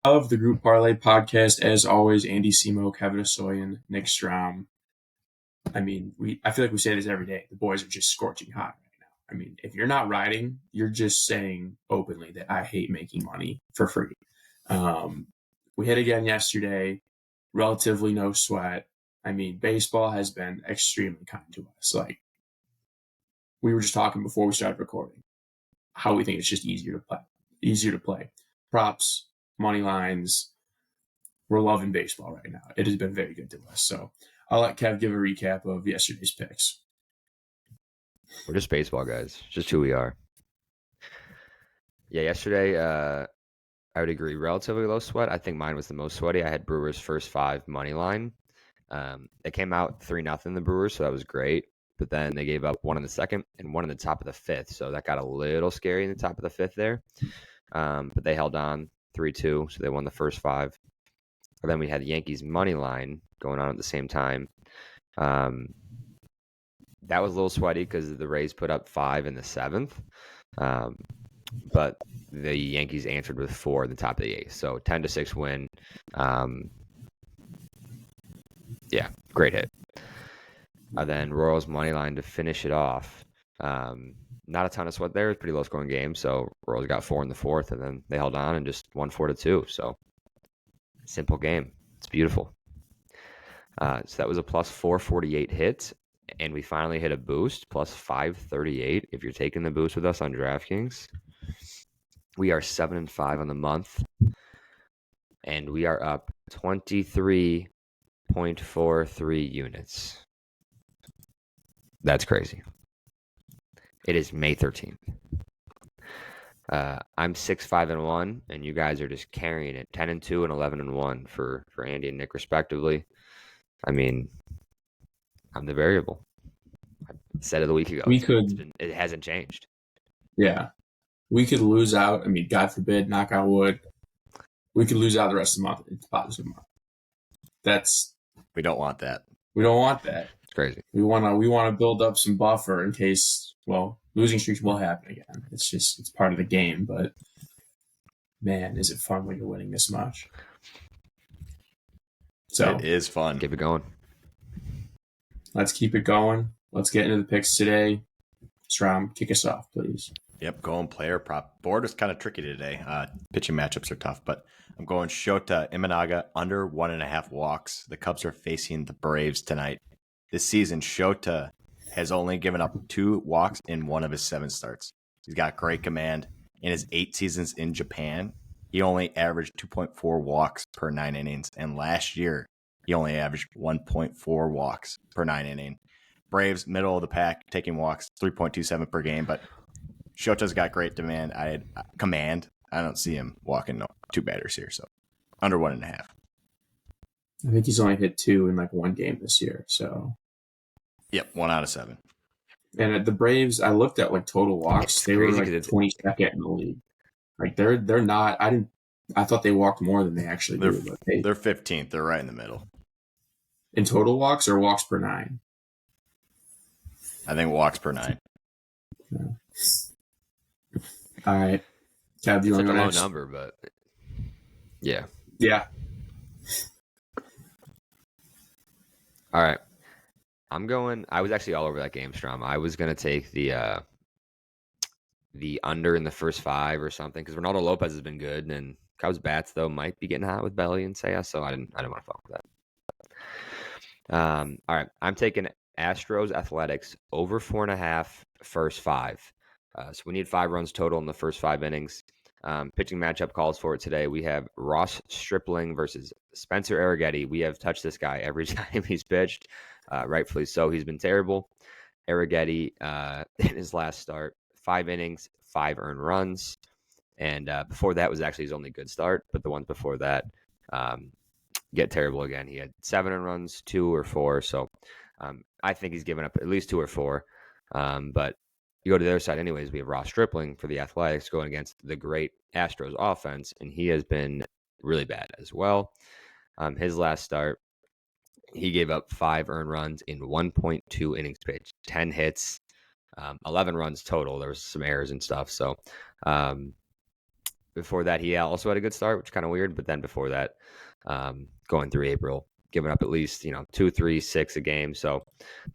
of the Group Parlay podcast. As always, Andy Semo, Kevin Asoyan, Nick Strom. I feel like we say this every day. The boys are just scorching hot right now. I mean, if you're not riding, you're just saying openly that I hate making money for free. We hit again yesterday, relatively no sweat. I mean, baseball has been extremely kind to us. Like, we were just talking before we started recording, how we think it's just easier to play. Props, money lines. We're loving baseball right now. It has been very good to us. So I'll let Kev give a recap of yesterday's picks. We're just baseball guys. Just who we are. Yeah, yesterday, I would agree. Relatively low sweat. I think mine was the most sweaty. I had Brewers first 5 money line. It came out 3-0 the Brewers, so that was great. But then they gave up 1 in the second and 1 in the top of the 5th. So that got a little scary in the top of the 5th there. But they held on 3-2, so they won the first 5. And then we had the Yankees money line going on at the same time. That was a little sweaty because the Rays put up 5 in the 7th. But the Yankees answered with 4 in the top of the 8th. So 10-6 win. Yeah, great hit. Then Royals money line to finish it off. Not a ton of sweat there. It was a pretty low scoring game. So Royals got 4 in the 4th, and then they held on and just won 4-2. So simple game. It's beautiful. So that was a plus 448 hit, and we finally hit a boost, plus 538. If you're taking the boost with us on DraftKings, we are 7-5 on the month, and we are up 23.43 units. That's crazy. It is May 13th. I'm 6-5-1, and you guys are just carrying it 10-2 and 11-1 for Andy and Nick respectively. I mean, I'm the variable. I said it a week ago. It hasn't changed. Yeah. We could lose out. I mean, God forbid, knock on wood. We could lose out the rest of the month. It's a positive month. We don't want that. We don't want that. It's crazy. We want to build up some buffer in case, losing streaks will happen again. It's part of the game, but man, is it fun when you're winning this much. So it is fun. Keep it going. Let's keep it going. Let's get into the picks today. Strom, kick us off, please. Yep, going player prop. Board is kind of tricky today. Pitching matchups are tough, but I'm going Shota Imanaga under 1.5 walks. The Cubs are facing the Braves tonight. This season, Shota has only given up 2 walks in 1 of his 7 starts. He's got great command. In his 8 seasons in Japan, he only averaged 2.4 walks per 9 innings. And last year, he only averaged 1.4 walks per 9 inning. Braves, middle of the pack, taking walks, 3.27 per game. But Shota's got great command. I don't see him walking 2 batters here. So under 1.5. I think he's only hit 2 in 1 game this year. So yep, 1 out of 7. And at the Braves, I looked at total walks. They were 22nd in the league. They're not. I thought they walked more than they actually do. But they're 15th. They're right in the middle. In total walks or walks per 9? I think walks per 9. Yeah. All right. Kev, do you want to go next? It's a low number, but yeah. Yeah. All right. I was actually all over that game, Strom. I was going to take the under in the first 5 or something because Ronaldo Lopez has been good, and Cubs bats though might be getting hot with Belly and Seiya, so I didn't want to fuck with that. All right, I'm taking Astros Athletics over 4.5 first 5. So we need 5 runs total in the first 5 innings. Pitching matchup calls for it today. We have Ross Stripling versus Spencer Arrighetti. We have touched this guy every time he's pitched. Rightfully so. He's been terrible. Arrighetti, in his last start, 5 innings, 5 earned runs. And before that was actually his only good start. But the ones before that get terrible again. He had 7 earned runs, 2 or 4. So I think he's given up at least 2 or 4. But you go to the other side anyways. We have Ross Stripling for the Athletics going against the great Astros offense. And he has been really bad as well. His last start, he gave up 5 earned runs in 1.2 innings pitched, 10 hits, 11 runs total. There was some errors and stuff. So before that, he also had a good start, which is kind of weird. But then before that, going through April, giving up at least 2, 3, 6 a game. So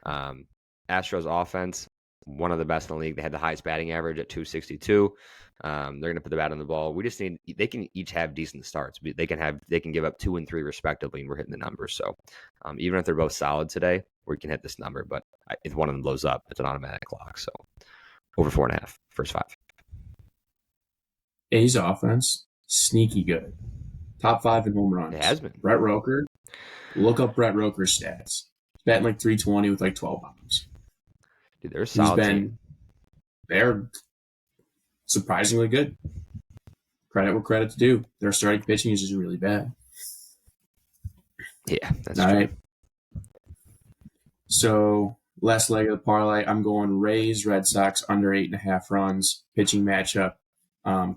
Astros offense, one of the best in the league. They had the highest batting average at 262. They're going to put the bat on the ball. We just need they can each have decent starts. They can give up 2 and 3 respectively, and we're hitting the numbers. So even if they're both solid today, we can hit this number. But if one of them blows up, it's an automatic lock. So over 4.5, first 5. A's offense, sneaky good. Top 5 in home runs. It has been. Brett Roker. Look up Brett Roker's stats. He's batting like 320 with like 12 bombs. Dude, they're a solid team. They're surprisingly good. Credit where credit's due. Their starting pitching is just really bad. Yeah, that's All true. right. So last leg of the parlay, I'm going Rays, Red Sox under 8.5 runs. Pitching matchup.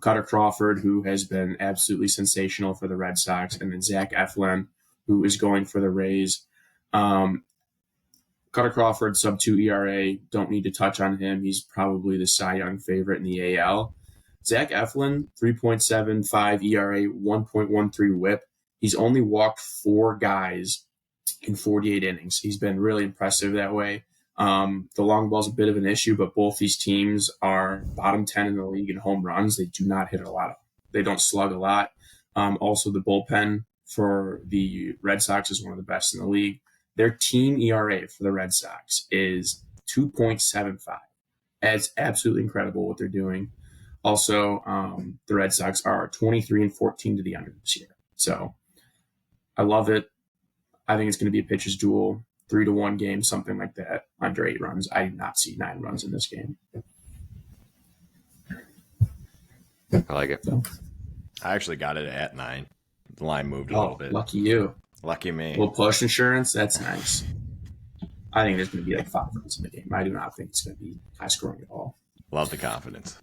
Cutter Crawford, who has been absolutely sensational for the Red Sox, and then Zach Eflin, who is going for the Rays. Cutter Crawford, sub-2 ERA. Don't need to touch on him. He's probably the Cy Young favorite in the AL. Zach Eflin, 3.75 ERA, 1.13 whip. He's only walked 4 guys in 48 innings. He's been really impressive that way. The long ball's a bit of an issue, but both these teams are bottom 10 in the league in home runs. They do not hit a lot. They don't slug a lot. Also, the bullpen for the Red Sox is one of the best in the league. Their team ERA for the Red Sox is 2.75. It's absolutely incredible what they're doing. Also, the Red Sox are 23-14 to the under this year. So I love it. I think it's going to be a pitcher's duel, 3-1 game, something like that, under 8 runs. I do not see 9 runs in this game. I like it. So, I actually got it at 9. The line moved a little bit. Lucky you. Lucky me. Little push insurance, that's nice. I think there's going to be like 5 runs in the game. I do not think it's going to be high scoring at all. Love the confidence.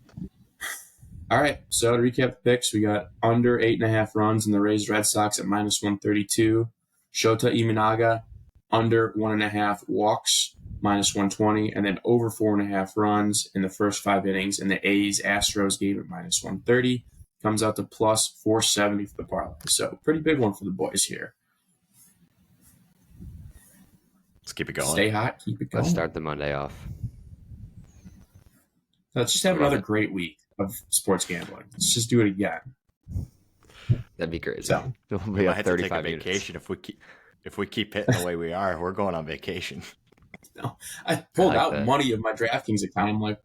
All right, so to recap the picks, we got under 8.5 runs in the Rays Red Sox at -132. Shota Imanaga, under 1.5 walks, -120, and then over 4.5 runs in the first 5 innings in the A's Astros game at -130. Comes out to +470 for the parlay. So pretty big one for the boys here. Let's keep it going. Stay hot, keep it going. Let's start the Monday off. Let's just have another great week of sports gambling. Let's just do it again. That'd be crazy. So, We'll We be might up have to take a 35 units. vacation if we keep hitting the way we are. We're going on vacation. no, I pulled I like out that. money of my DraftKings account. I'm like,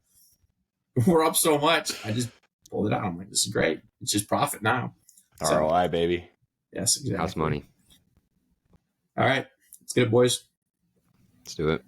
we're up so much. I just pulled it out. I'm like, this is great. It's just profit now. So, ROI, baby. yes, exactly. House money. All right. Let's get it, boys. Let's do it.